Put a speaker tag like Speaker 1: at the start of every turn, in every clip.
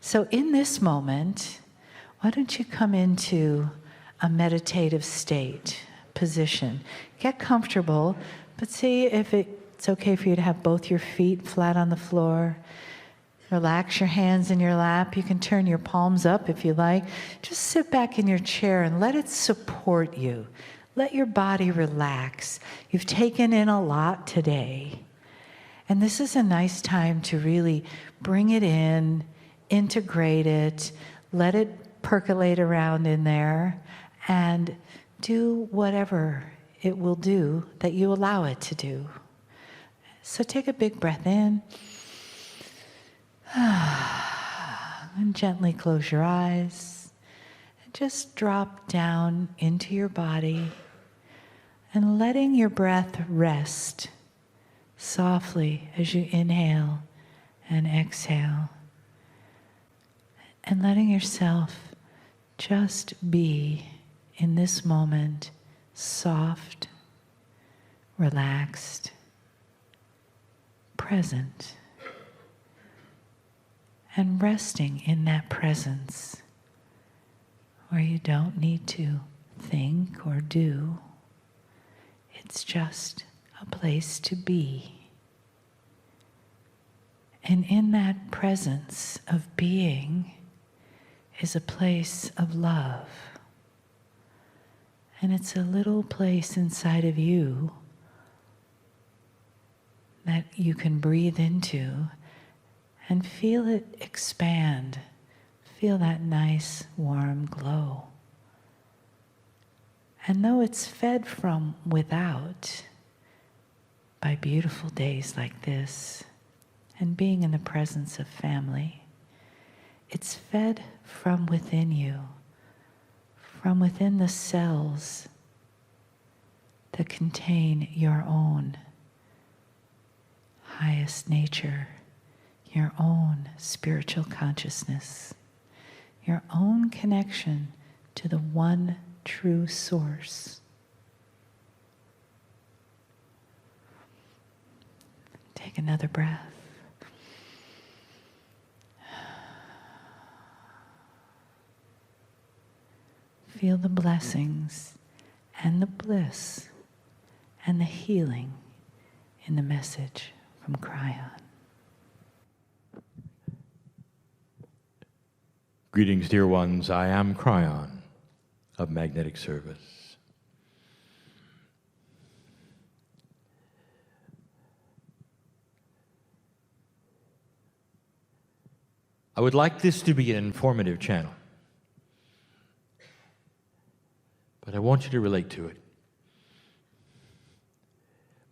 Speaker 1: So in this moment, why don't you come into a meditative state, position. Get comfortable, but see if it's okay for you to have both your feet flat on the floor. Relax your hands in your lap. You can turn your palms up if you like. Just sit back in your chair and let it support you. Let your body relax. You've taken in a lot today. And this is a nice time to really bring it in, integrate it, let it percolate around in there, and do whatever it will do that you allow it to do. So take a big breath in. And gently close your eyes. And just drop down into your body and letting your breath rest softly as you inhale and exhale. And letting yourself just be in this moment soft, relaxed, present. And resting in that presence where you don't need to think or do. It's just a place to be. And in that presence of being is a place of love. And it's a little place inside of you that you can breathe into and feel it expand. Feel that nice, warm glow. And though it's fed from without by beautiful days like this and being in the presence of family, it's fed from within you, from within the cells that contain your own highest nature, your own spiritual consciousness, your own connection to the one true source. Take another breath. Feel the blessings and the bliss and the healing in the message from Kryon.
Speaker 2: Greetings, dear ones. I am Kryon of Magnetic Service. I would like this to be an informative channel, but I want you to relate to it.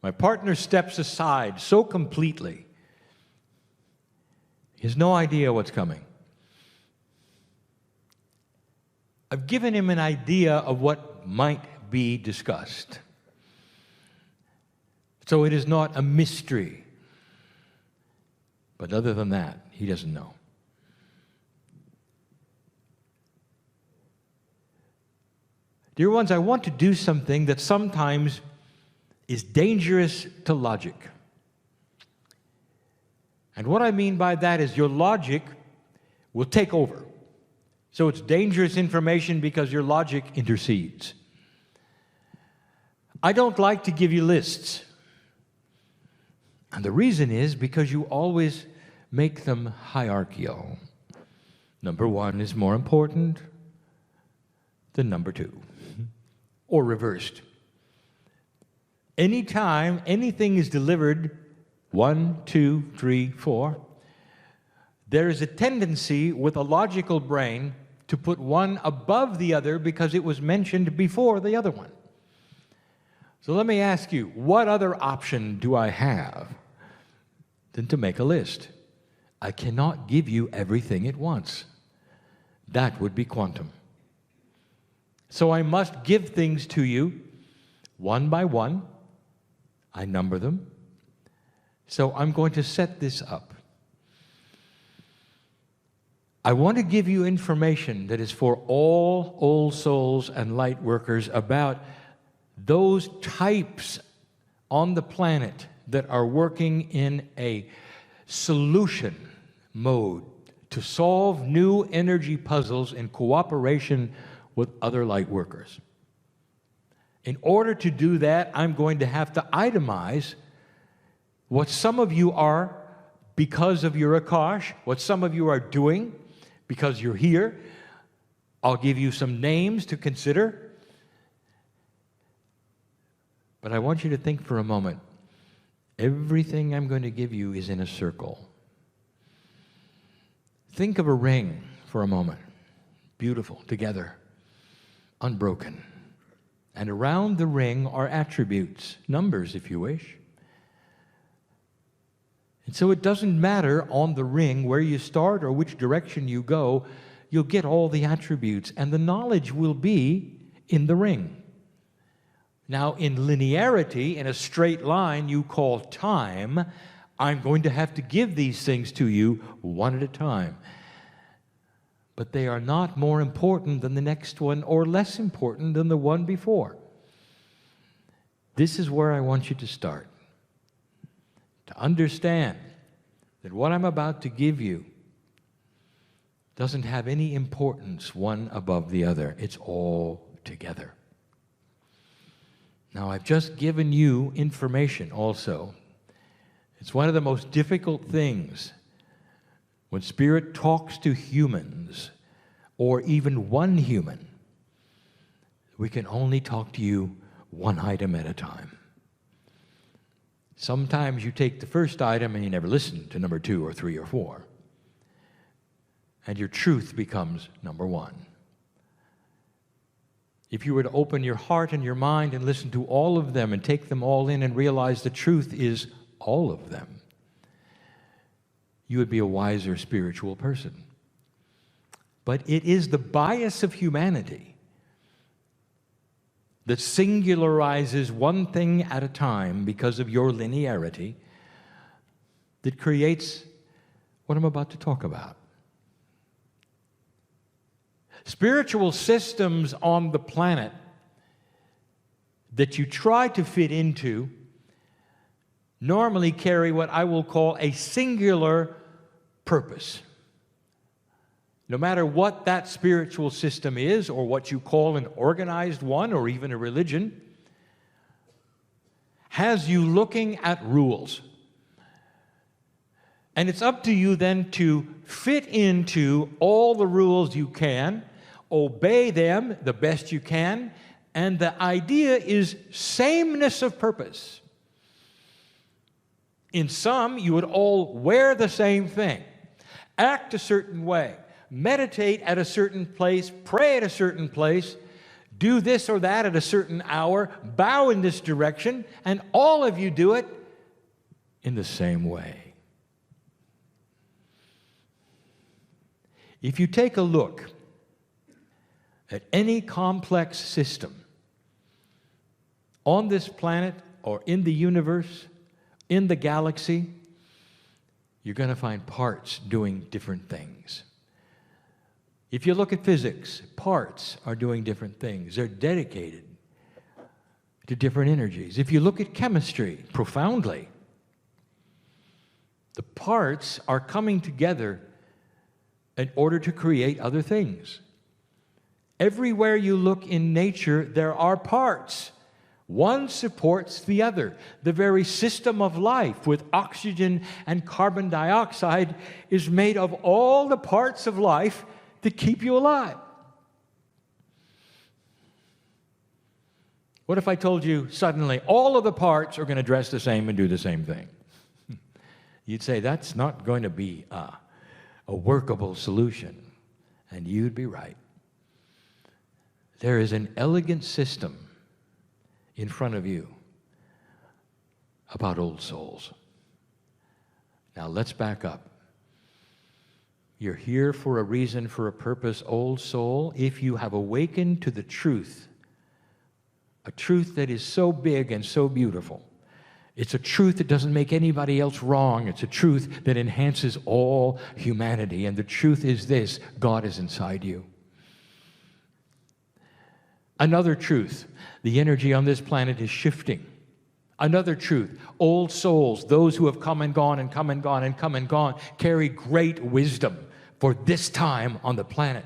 Speaker 2: My partner steps aside so completely, he has no idea what's coming. I've given him an idea of what might be discussed. So it is not a mystery. But other than that, he doesn't know. Dear ones, I want to do something that sometimes is dangerous to logic. And what I mean by that is your logic will take over. So it's dangerous information because your logic intercedes. I don't like to give you lists. And the reason is because you always make them hierarchical. Number one is more important than number two, or reversed. Anytime anything is delivered 1, 2, 3, 4, there is a tendency with a logical brain to put one above the other because it was mentioned before the other one. So let me ask you, what other option do I have than to make a list? I cannot give you everything at once. That would be quantum. So I must give things to you one by one. I number them. So I'm going to set this up. I want to give you information that is for all old souls and light workers about those types on the planet that are working in a solution mode to solve new energy puzzles in cooperation with other light workers. In order to do that, I'm going to have to itemize what some of you are because of your Akash, what some of you are doing because you're here. I'll give you some names to consider. But I want you to think for a moment. Everything I'm going to give you is in a circle. Think of a ring for a moment. Beautiful, together, unbroken. And around the ring are attributes, numbers if you wish. And so it doesn't matter on the ring where you start or which direction you go, you'll get all the attributes, and the knowledge will be in the ring. Now, in linearity, in a straight line you call time, I'm going to have to give these things to you one at a time. But they are not more important than the next one or less important than the one before. This is where I want you to start. To understand that what I'm about to give you doesn't have any importance one above the other. It's all together. Now, I've just given you information also. It's one of the most difficult things when Spirit talks to humans, or even one human. We can only talk to you one item at a time. Sometimes you take the first item and you never listen to number 2 or 3 or 4. And your truth becomes number 1. If you were to open your heart and your mind and listen to all of them and take them all in and realize the truth is all of them, you would be a wiser spiritual person. But it is the bias of humanity that singularizes one thing at a time because of your linearity that creates what I'm about to talk about. Spiritual systems on the planet that you try to fit into normally carry what I will call a singular purpose. No matter what that spiritual system is, or what you call an organized one, or even a religion, has you looking at rules. And it's up to you then to fit into all the rules you can, obey them the best you can, and the idea is sameness of purpose. In some, you would all wear the same thing, act a certain way, meditate at a certain place, pray at a certain place, do this or that at a certain hour, bow in this direction, and all of you do it in the same way. If you take a look at any complex system on this planet or in the universe, in the galaxy, you're going to find parts doing different things. If you look at physics, parts are doing different things. They're dedicated to different energies. If you look at chemistry, profoundly, the parts are coming together in order to create other things. Everywhere you look in nature, there are parts. One supports the other. The very system of life with oxygen and carbon dioxide is made of all the parts of life that keep you alive. What if I told you suddenly all of the parts are going to dress the same and do the same thing? You'd say that's not going to be a workable solution. And you'd be right. There is an elegant system in front of you about old souls. Now let's back up. You're here for a reason, for a purpose, old soul. If you have awakened to the truth, a truth that is so big and so beautiful, it's a truth that doesn't make anybody else wrong. It's a truth that enhances all humanity. And the truth is this: God is inside you. Another truth: the energy on this planet is shifting. Another truth: old souls, those who have come and gone and come and gone and come and gone, carry great wisdom for this time on the planet.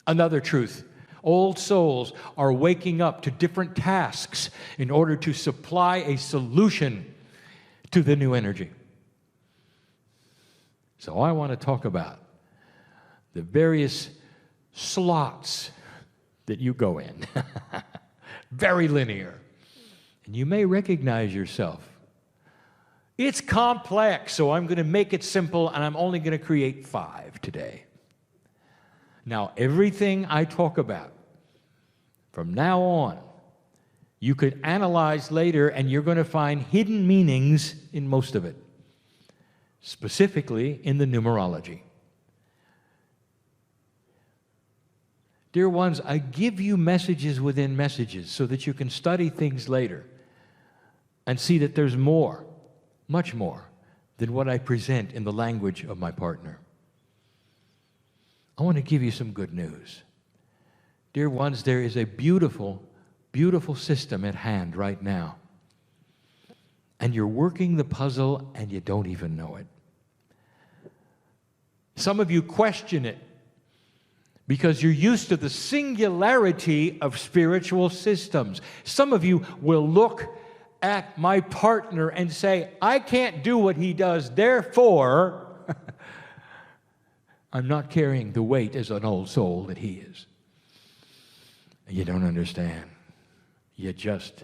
Speaker 2: Another truth. Old souls are waking up to different tasks in order to supply a solution to the new energy. So I want to talk about the various slots that you go in. Very linear. And you may recognize yourself. It's complex, so I'm going to make it simple, and I'm only going to create 5 today. Now, everything I talk about from now on, you could analyze later, and you're going to find hidden meanings in most of it, specifically in the numerology. Dear ones, I give you messages within messages so that you can study things later and see that there's more, much more, than what I present in the language of my partner. I want to give you some good news. Dear ones, there is a beautiful, beautiful system at hand right now. And you're working the puzzle and you don't even know it. Some of you question it because you're used to the singularity of spiritual systems. Some of you will look at my partner and say, I can't do what he does, therefore, I'm not carrying the weight as an old soul that he is. You don't understand. You just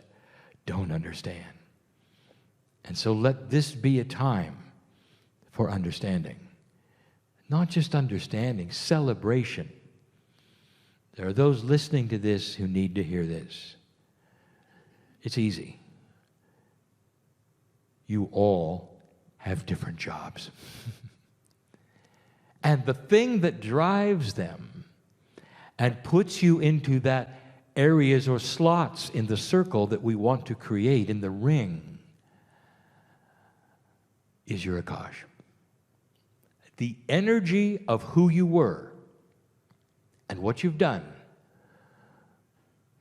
Speaker 2: don't understand. And so let this be a time for understanding. Not just understanding, celebration. There are those listening to this who need to hear this. It's easy. You all have different jobs. And the thing that drives them and puts you into that areas or slots in the circle that we want to create in the ring is your Akash. The energy of who you were and what you've done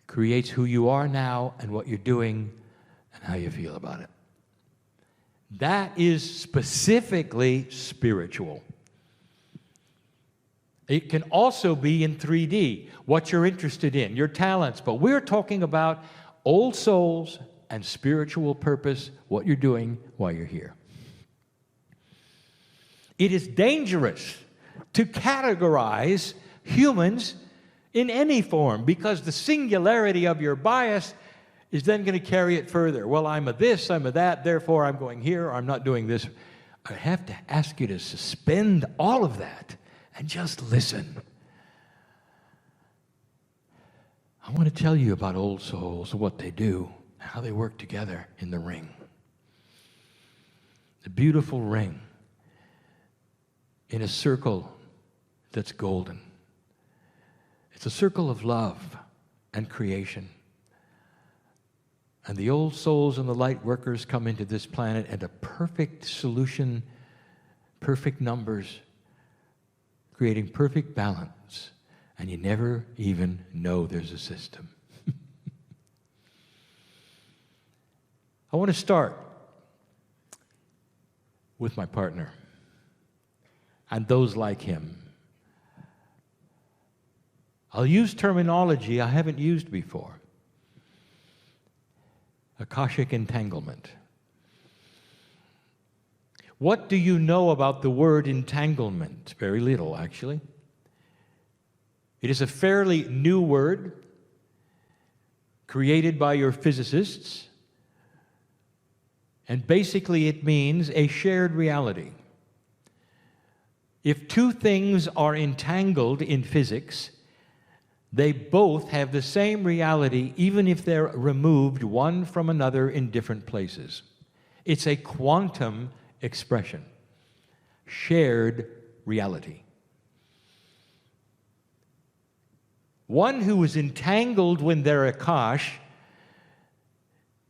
Speaker 2: creates who you are now and what you're doing and how you feel about it. That is specifically spiritual. It can also be in 3D, what you're interested in, your talents. But we're talking about old souls and spiritual purpose, what you're doing while you're here. It is dangerous to categorize humans in any form because the singularity of your bias is then going to carry it further. Well, I'm a this, I'm a that, therefore I'm going here, or I'm not doing this. I have to ask you to suspend all of that and just listen. I want to tell you about old souls, what they do, how they work together in the ring. The beautiful ring in a circle that's golden. It's a circle of love and creation. And the old souls and the light workers come into this planet at a perfect solution, perfect numbers, creating perfect balance. And you never even know there's a system. I want to start with my partner and those like him. I'll use terminology I haven't used before. Akashic entanglement. What do you know about the word entanglement? Very little, actually. It is a fairly new word created by your physicists, and basically it means a shared reality. If two things are entangled in physics, they both have the same reality, even if they're removed one from another in different places. It's a quantum expression. Shared reality. One who is entangled when they're Akash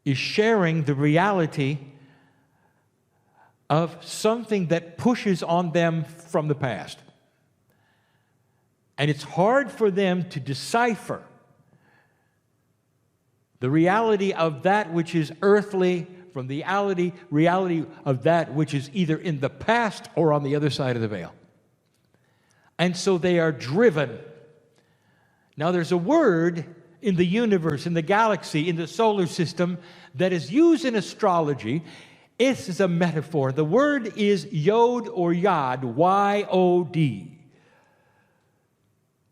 Speaker 2: is sharing the reality of something that pushes on them from the past. And it's hard for them to decipher the reality of that which is earthly from the reality of that which is either in the past or on the other side of the veil. And so they are driven. Now there's a word in the universe, in the galaxy, in the solar system that is used in astrology. It is a metaphor. The word is yod or yod, Y-O-D.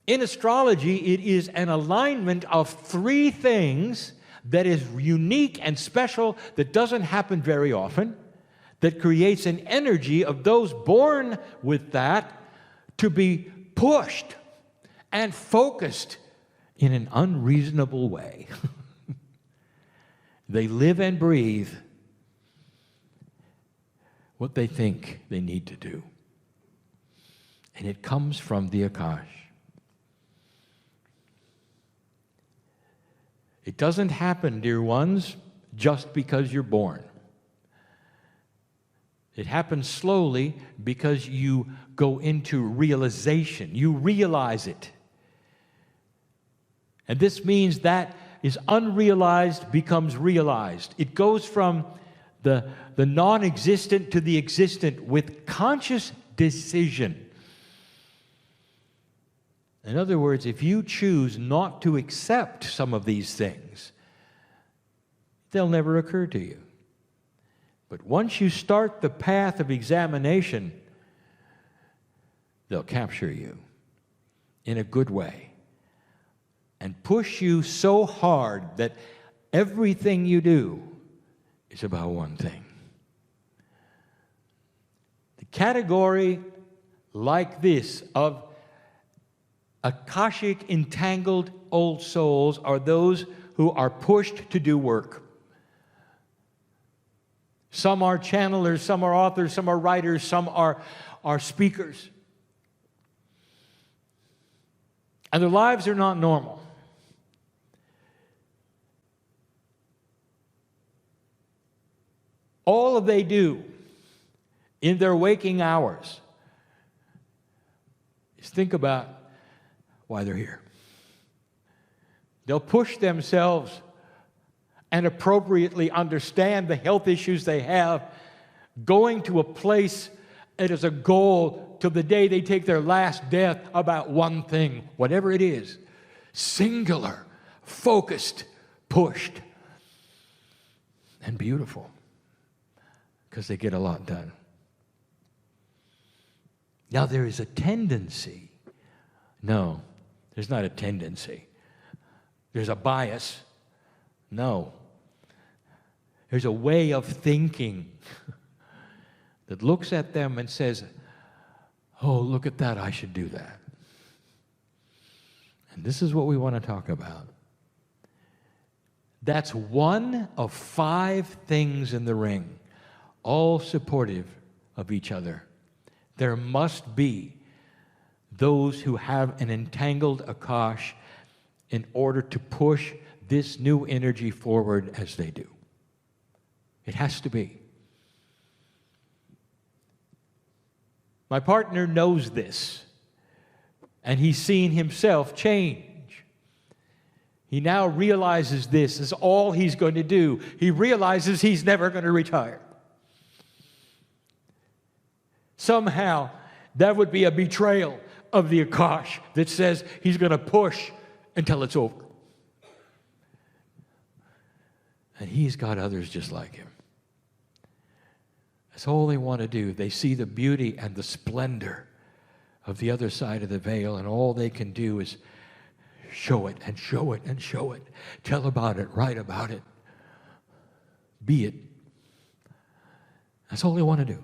Speaker 2: In astrology, it is an alignment of three things that is unique and special, that doesn't happen very often, that creates an energy of those born with that to be pushed and focused in an unreasonable way. They live and breathe what they think they need to do. And it comes from the Akash. It doesn't happen, dear ones, just because you're born. It happens slowly because you go into realization. You realize it. And this means that is unrealized becomes realized. It goes from the non-existent to the existent with conscious decision. In other words, if you choose not to accept some of these things, they'll never occur to you. But once you start the path of examination, they'll capture you in a good way and push you so hard that everything you do is about one thing. The category like this of Akashic entangled old souls are those who are pushed to do work. Some are channelers, some are authors, some are writers, some are speakers. And their lives are not normal. All that they do in their waking hours is think about why they're here. They'll push themselves and appropriately understand the health issues they have, going to a place that is a goal till the day they take their last death about one thing, whatever it is, singular, focused, pushed, and beautiful, because they get a lot done. Now there is a tendency. No, there's not a tendency. There's a bias. No. There's a way of thinking that looks at them and says, oh, look at that, I should do that. And this is what we want to talk about. That's one of 5 things in the ring, all supportive of each other. There must be those who have an entangled Akash in order to push this new energy forward as they do. It has to be. My partner knows this, and he's seen himself change. He now realizes this is all he's going to do. He realizes he's never going to retire. Somehow, that would be a betrayal of the Akash that says he's going to push until it's over. And he's got others just like him. That's all they want to do. They see the beauty and the splendor of the other side of the veil, and all they can do is show it and show it and show it. Tell about it, write about it. Be it. That's all they want to do.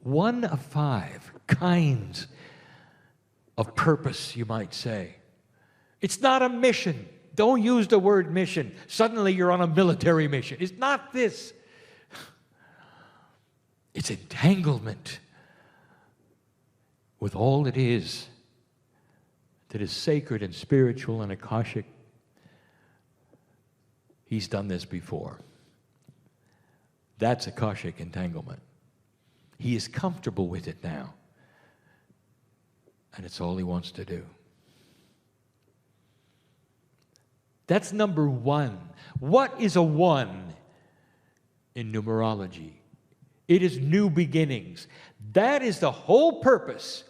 Speaker 2: One of 5 kinds of purpose, you might say. It's not a mission. Don't use the word mission. Suddenly you're on a military mission. It's not this. It's entanglement with all it is that is sacred and spiritual and Akashic. He's done this before. That's Akashic entanglement. He is comfortable with it now. And it's all he wants to do. That's number 1. What is a 1 in numerology? It is new beginnings. That is the whole purpose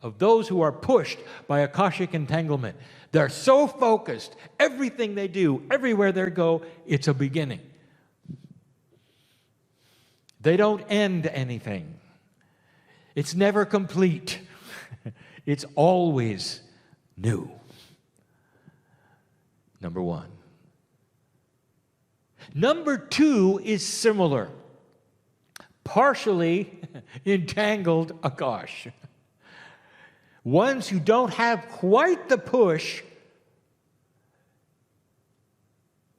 Speaker 2: of those who are pushed by Akashic entanglement. They're so focused, everything they do, everywhere they go, it's a beginning. They don't end anything. It's never complete. It's always new. Number one. Number two is similar. Partially entangled Akash. Ones who don't have quite the push,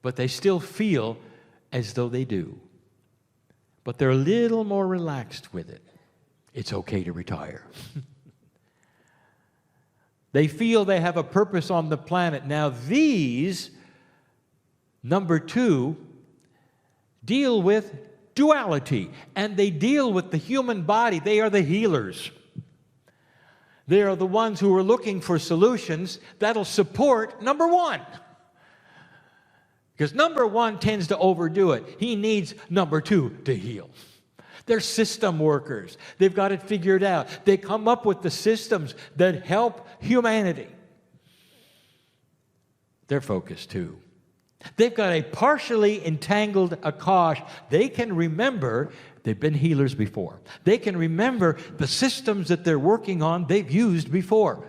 Speaker 2: but they still feel as though they do. But they're a little more relaxed with it. It's okay to retire. They feel they have a purpose on the planet. Now these, number two, deal with duality, and they deal with the human body. They are the healers. They are the ones who are looking for solutions that'll support number one. Because number one tends to overdo it. He needs number two to heal. They're system workers. They've got it figured out. They come up with the systems that help humanity. They're focused too. They've got a partially entangled Akash. They can remember, they've been healers before. They can remember the systems that they're working on they've used before.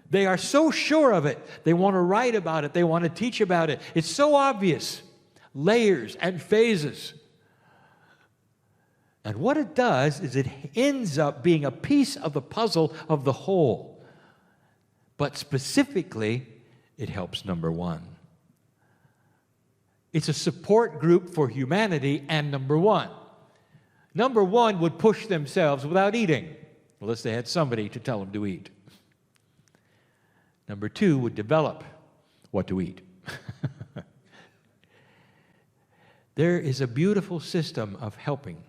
Speaker 2: They are so sure of it. They want to write about it. They want to teach about it. It's so obvious. Layers and phases. And what it does is it ends up being a piece of the puzzle of the whole. But specifically, it helps number one. It's a support group for humanity and number one. Number one would push themselves without eating, unless they had somebody to tell them to eat. Number two would develop what to eat. There is a beautiful system of helping.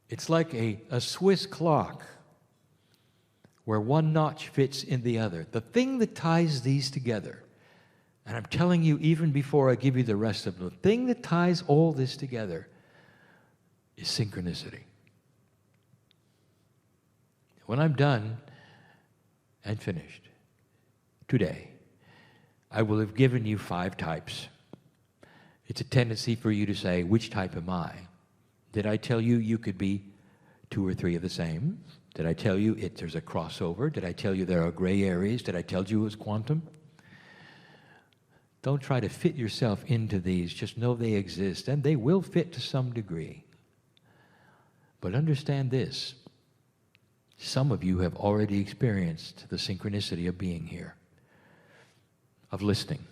Speaker 2: It's like a Swiss clock where one notch fits in the other. The thing that ties these together, and I'm telling you even before I give you the rest of them, the thing that ties all this together is synchronicity. When I'm done and finished today, I will have given you 5 types. It's a tendency for you to say, which type am I? Did I tell you you could be 2 or 3 of the same? Did I tell you there's a crossover? Did I tell you there are gray areas? Did I tell you it was quantum? Don't try to fit yourself into these. Just know they exist, and they will fit to some degree. But understand this. Some of you have already experienced the synchronicity of being here, of listening,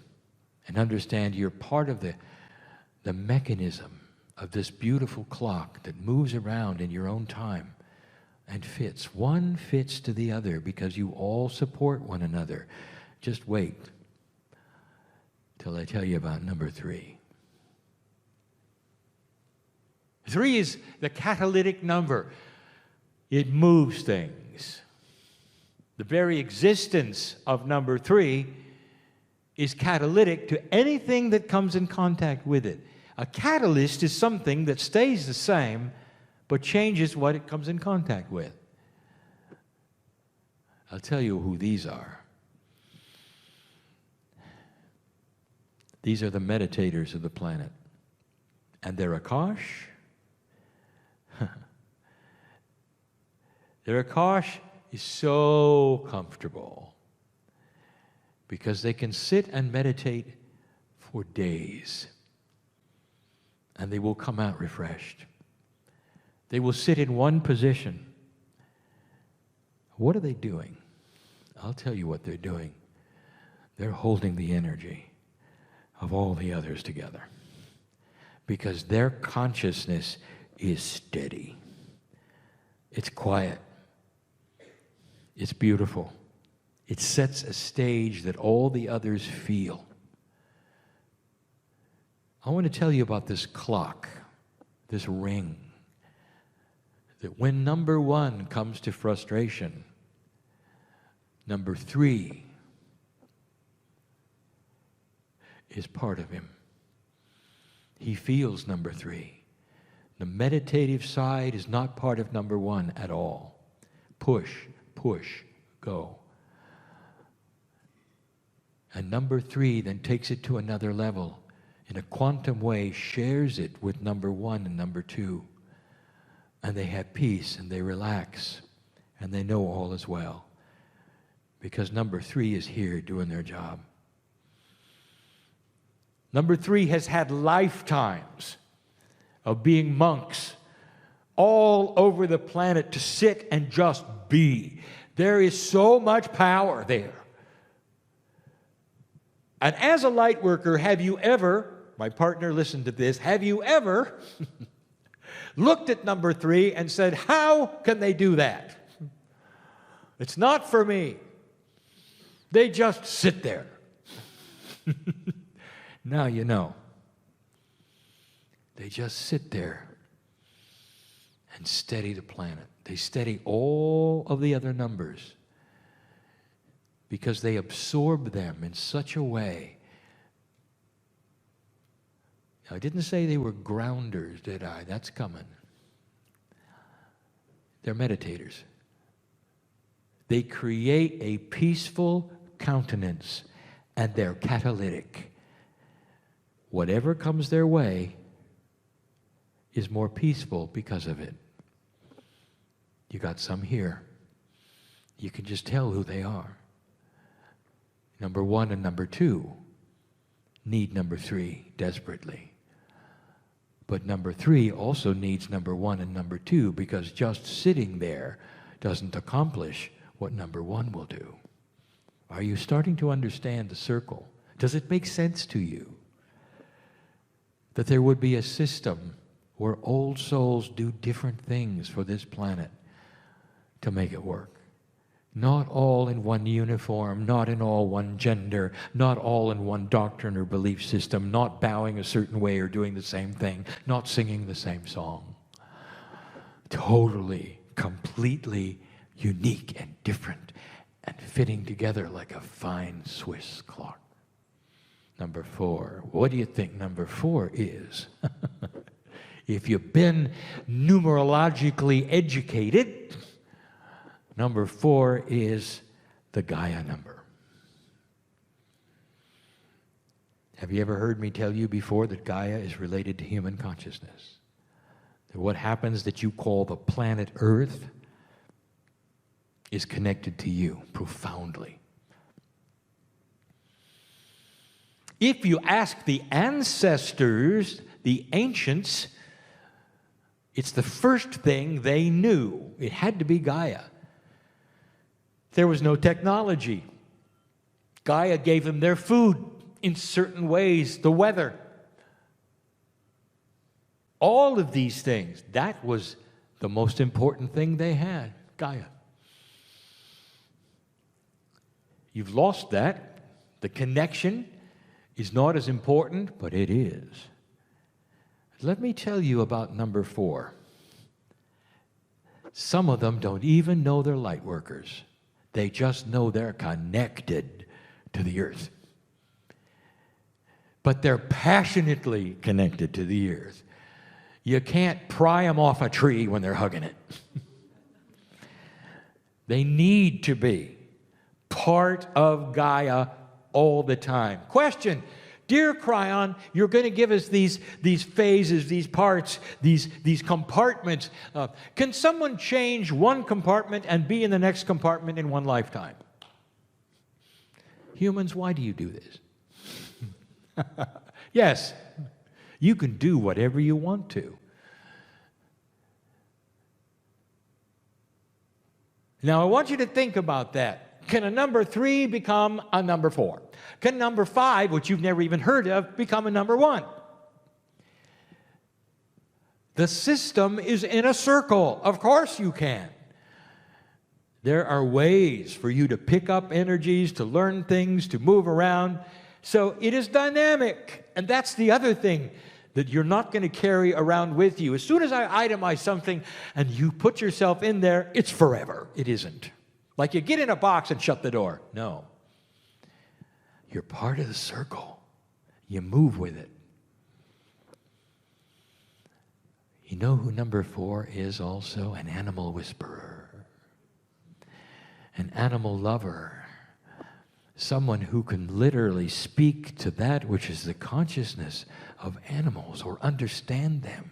Speaker 2: and understand you're part of the mechanism of this beautiful clock that moves around in your own time and fits. One fits to the other because you all support one another. Just wait till I tell you about number 3. 3 is the catalytic number. It moves things. The very existence of number 3 is catalytic to anything that comes in contact with it. A catalyst is something that stays the same but changes what it comes in contact with. I'll tell you who these are. These are the meditators of the planet. And their Akash, their Akash is so comfortable because they can sit and meditate for days and they will come out refreshed. They will sit in one position. What are they doing? I'll tell you what they're doing. They're holding the energy of all the others together because their consciousness is steady. It's quiet. It's beautiful. It sets a stage that all the others feel. I want to tell you about this clock, this ring, that when number 1 comes to frustration, number 3 is part of him. He feels number 3. The meditative side is not part of number 1 at all. Push, push, go. And number 3 then takes it to another level. In a quantum way, shares it with number 1 and number 2. And they have peace and they relax and they know all is well. Because number 3 is here doing their job. Number 3 has had lifetimes of being monks all over the planet to sit and just be. There is so much power there. And as a light worker, have you ever, my partner listened to this, have you ever looked at number 3 and said, how can they do that? It's not for me. They just sit there. Now you know. They just sit there and steady the planet. They steady all of the other numbers because they absorb them in such a way. Now, I didn't say they were grounders, did I? That's coming. They're meditators. They create a peaceful countenance, and they're catalytic. Whatever comes their way is more peaceful because of it. You got some here. You can just tell who they are. Number 1 and number 2 need number 3 desperately. But number 3 also needs number 1 and number 2 because just sitting there doesn't accomplish what number 1 will do. Are you starting to understand the circle? Does it make sense to you that there would be a system where old souls do different things for this planet to make it work? Not all in one uniform, not in all one gender, not all in one doctrine or belief system, not bowing a certain way or doing the same thing, not singing the same song. Totally, completely unique and different and fitting together like a fine Swiss clock. Number 4. What do you think number 4 is? If you've been numerologically educated, number 4 is the Gaia number. Have you ever heard me tell you before that Gaia is related to human consciousness? That what happens that you call the planet Earth is connected to you profoundly. If you ask the ancestors, the ancients, it's the first thing they knew. It had to be Gaia. There was no technology. Gaia gave them their food in certain ways, the weather. All of these things, that was the most important thing they had, Gaia. You've lost that. The connection is not as important, but it is. Let me tell you about number 4. Some of them don't even know they're light workers. They just know they're connected to the earth. But they're passionately connected to the earth. You can't pry them off a tree when they're hugging it. They need to be part of Gaia all the time. Question: dear Kryon, you're going to give us these phases, these parts, these compartments. Can someone change one compartment and be in the next compartment in one lifetime? Humans, why do you do this? Yes, you can do whatever you want to. Now, I want you to think about that. Can a number 3 become a number 4? Can number 5, which you've never even heard of, become a number 1? The system is in a circle. Of course you can. There are ways for you to pick up energies, to learn things, to move around. So it is dynamic. And that's the other thing that you're not going to carry around with you. As soon as I itemize something and you put yourself in there, it's forever. It isn't. Like you get in a box and shut the door. No. You're part of the circle. You move with it. You know who number 4 is also? An animal whisperer. animal lover, someone who can literally speak to that which is the consciousness of animals or understand them,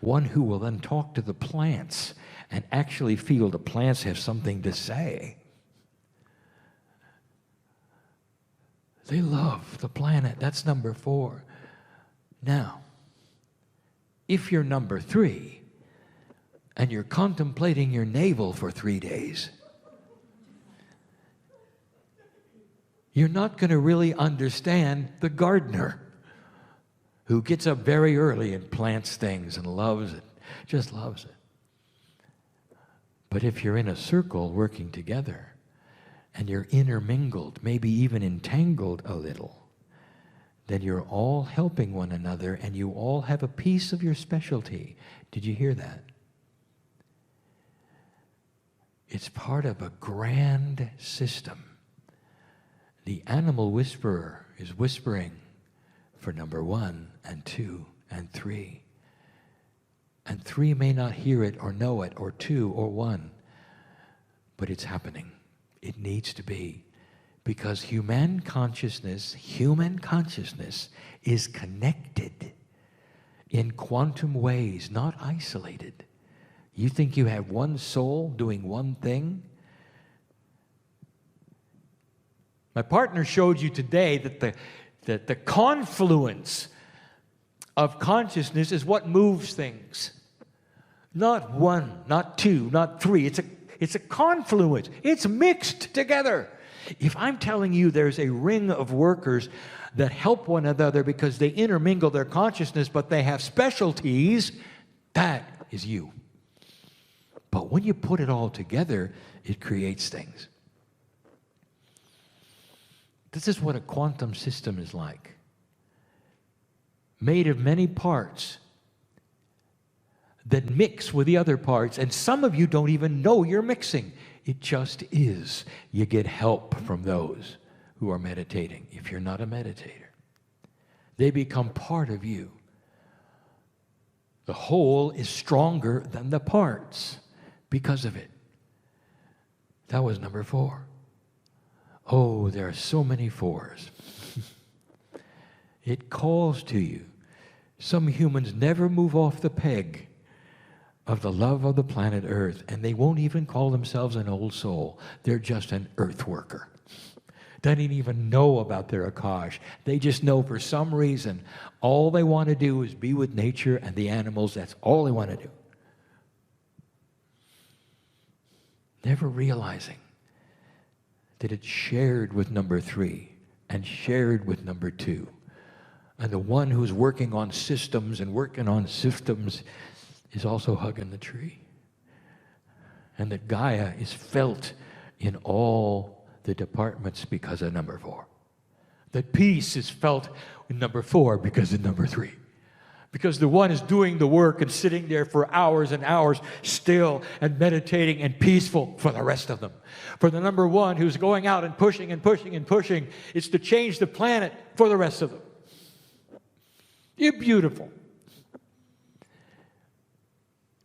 Speaker 2: one who will then talk to the plants and actually feel the plants have something to say. They love the planet. That's number 4. Now, if you're number 3 and you're contemplating your navel for 3 days, you're not going to really understand the gardener who gets up very early and plants things and loves it, just loves it. But if you're in a circle working together and you're intermingled, maybe even entangled a little, then you're all helping one another and you all have a piece of your specialty. Did you hear that? It's part of a grand system. The animal whisperer is whispering for number 1 and 2 and 3. And 3 may not hear it or know it, or 2 or 1, but it's happening. It needs to be. Because human consciousness is connected in quantum ways, not isolated. You think you have one soul doing one thing? My partner showed you today that the confluence of consciousness is what moves things. Not 1, not 2, not 3. It's a confluence. It's mixed together. If I'm telling you there's a ring of workers that help one another because they intermingle their consciousness, but they have specialties, that is you. But when you put it all together, it creates things. This is what a quantum system is like. Made of many parts that mix with the other parts, and some of you don't even know you're mixing. It just is. You get help from those who are meditating if you're not a meditator. They become part of you. The whole is stronger than the parts because of it. That was number 4. Oh, there are so many 4s. It calls to you. Some humans never move off the peg of the love of the planet Earth, and they won't even call themselves an old soul. They're just an earth worker. They don't even know about their Akash. They just know for some reason all they want to do is be with nature and the animals. That's all they want to do. Never realizing that it's shared with number 3 and shared with number 2. And the one who's working on systems and working on systems is also hugging the tree. And that Gaia is felt in all the departments because of number 4. That peace is felt in number 4 because of number 3. Because the one is doing the work and sitting there for hours and hours still and meditating and peaceful for the rest of them. For the number 1 who's going out and pushing and pushing and pushing, it's to change the planet for the rest of them. You're beautiful.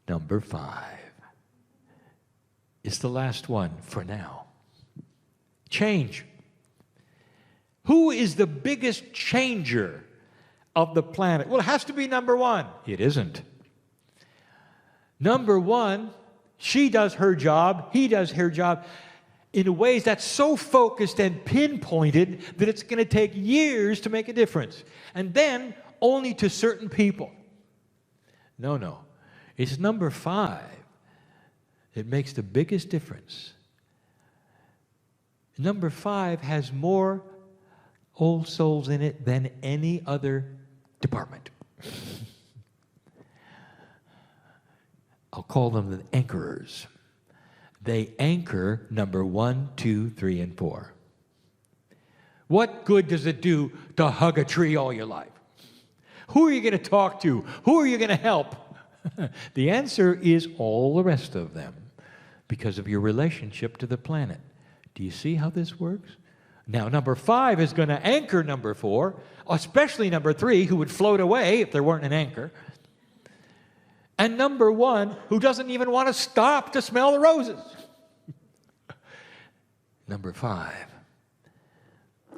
Speaker 2: Number 5 is the last one for now. Change. Who is the biggest changer of the planet? Well, it has to be number 1. It isn't. Number 1, she does her job, he does her job in ways that's so focused and pinpointed that it's going to take years to make a difference. And then only to certain people. No. It's number 5 that makes the biggest difference. Number 5 has more old souls in it than any other department. I'll call them the anchorers. They anchor number 1, 2, 3, and 4. What good does it do to hug a tree all your life? Who are you going to talk to? Who are you going to help? The answer is all the rest of them because of your relationship to the planet. Do you see how this works? Now, number 5 is going to anchor number 4, especially number 3, who would float away if there weren't an anchor. And number 1, who doesn't even want to stop to smell the roses. Number 5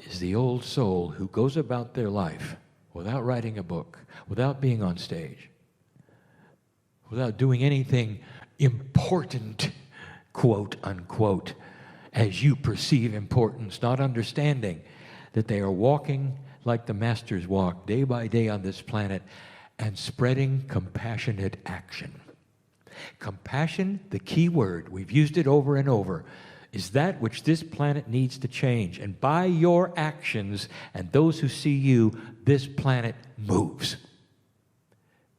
Speaker 2: is the old soul who goes about their life without writing a book, without being on stage, without doing anything important, quote unquote, as you perceive importance, not understanding that they are walking like the masters walk day by day on this planet and spreading compassionate action. Compassion, the key word, we've used it over and over, is that which this planet needs to change. And by your actions and those who see you, this planet moves.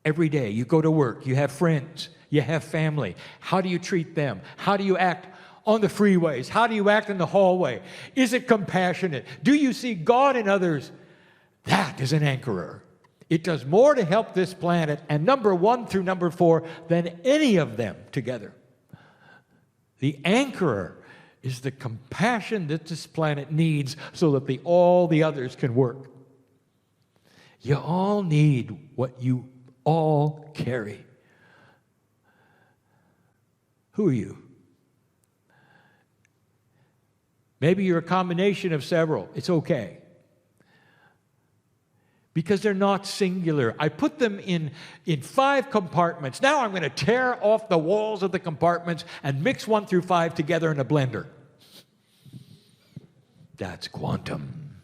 Speaker 2: Every day you go to work, you have friends, you have family. How do you treat them? How do you act on the freeways? How do you act in the hallway? Is it compassionate? Do you see God in others? That is an anchorer. It does more to help this planet, and number 1 through number 4, than any of them together. The anchorer is the compassion that this planet needs so that all the others can work. You all need what you all carry. Who are you? Maybe you're a combination of several. It's okay. Because they're not singular. I put them in 5 compartments. Now I'm going to tear off the walls of the compartments and mix 1 through 5 together in a blender. That's quantum.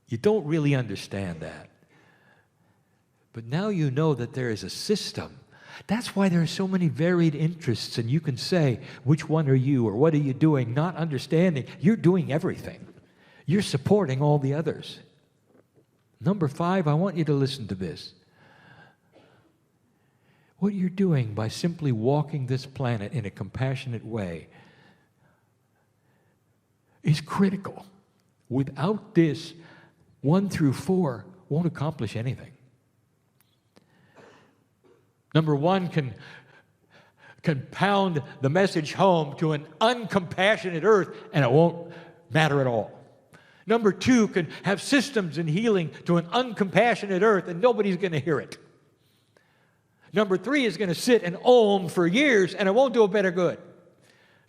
Speaker 2: You don't really understand that. But now you know that there is a system. That's why there are so many varied interests, and you can say, which one are you, or what are you doing, not understanding. You're doing everything. You're supporting all the others. Number 5, I want you to listen to this. What you're doing by simply walking this planet in a compassionate way is critical. Without this, 1 through 4 won't accomplish anything. Number 1 can pound the message home to an uncompassionate earth, and it won't matter at all. Number 2 can have systems and healing to an uncompassionate earth, and nobody's going to hear it. Number 3 is going to sit and ohm for years, and it won't do a bit of good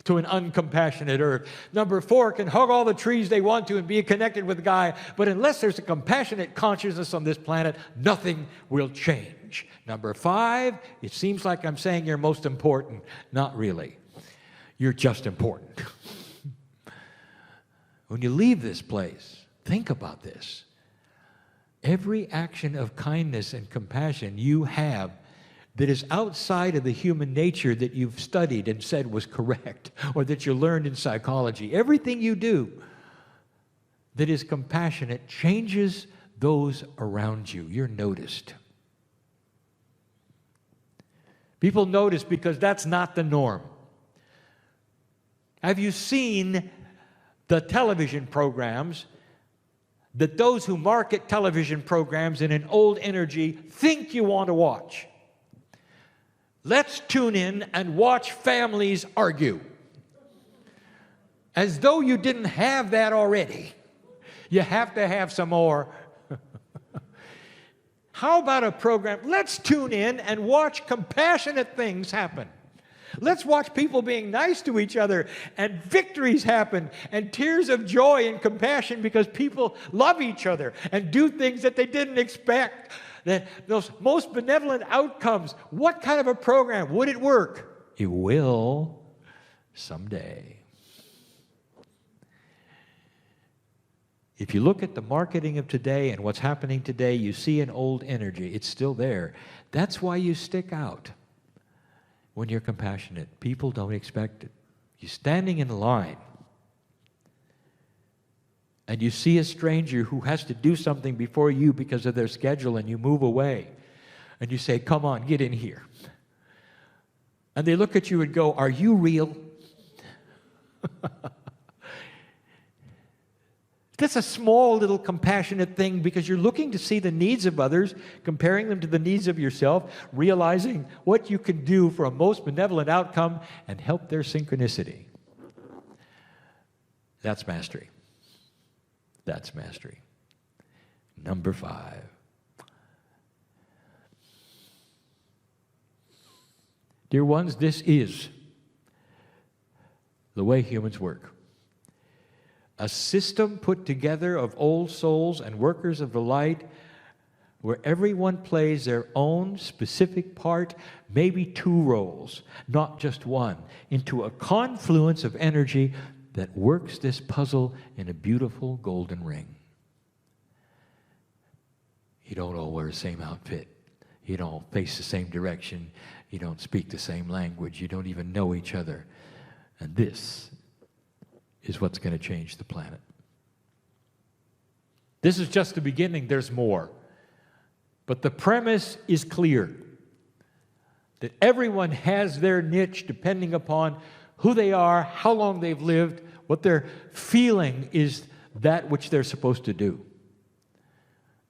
Speaker 2: to an uncompassionate earth. Number 4 can hug all the trees they want to and be connected with Gaia, but unless there's a compassionate consciousness on this planet, nothing will change. Number 5, it seems like I'm saying you're most important. Not really. You're just important. When you leave this place, think about this. Every action of kindness and compassion you have that is outside of the human nature that you've studied and said was correct, or that you learned in psychology, everything you do that is compassionate changes those around you. You're noticed. People notice because that's not the norm. Have you seen the television programs that those who market television programs in an old energy think you want to watch? Let's tune in and watch families argue. As though you didn't have that already. You have to have some more. How about a program? Let's tune in and watch compassionate things happen. Let's watch people being nice to each other, and victories happen, and tears of joy and compassion because people love each other and do things that they didn't expect. That those most benevolent outcomes. What kind of a program? Would it work? It will someday. If you look at the marketing of today and what's happening today, you see an old energy. It's still there. That's why you stick out. When you're compassionate, people don't expect it. You're standing in line, and you see a stranger who has to do something before you because of their schedule, and you move away, and you say, "Come on, get in here." And they look at you and go, "Are you real?" That's a small little compassionate thing because you're looking to see the needs of others, comparing them to the needs of yourself, realizing what you can do for a most benevolent outcome and help their synchronicity. That's mastery. That's mastery. Number 5. Dear ones, this is the way humans work. A system put together of old souls and workers of the light, where everyone plays their own specific part, maybe two roles, not just one, into a confluence of energy that works this puzzle in a beautiful golden ring. You don't all wear the same outfit. You don't face the same direction. You don't speak the same language. You don't even know each other. And this is what's going to change the planet. This is just the beginning. There's more. But the premise is clear, that everyone has their niche depending upon who they are, how long they've lived, what their feeling is that which they're supposed to do.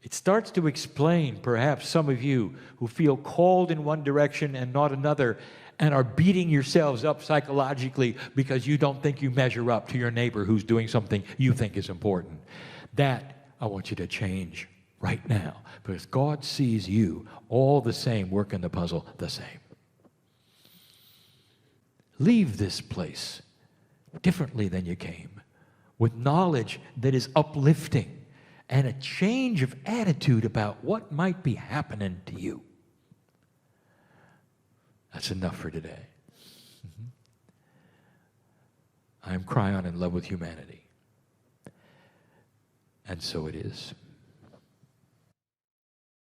Speaker 2: It starts to explain, perhaps, some of you who feel called in one direction and not another, and are beating yourselves up psychologically because you don't think you measure up to your neighbor who's doing something you think is important. That I want you to change right now, because God sees you all the same, working the puzzle the same. Leave this place differently than you came, with knowledge that is uplifting and a change of attitude about what might be happening to you. That's enough for today. I am Cryon in love with humanity. And so it is.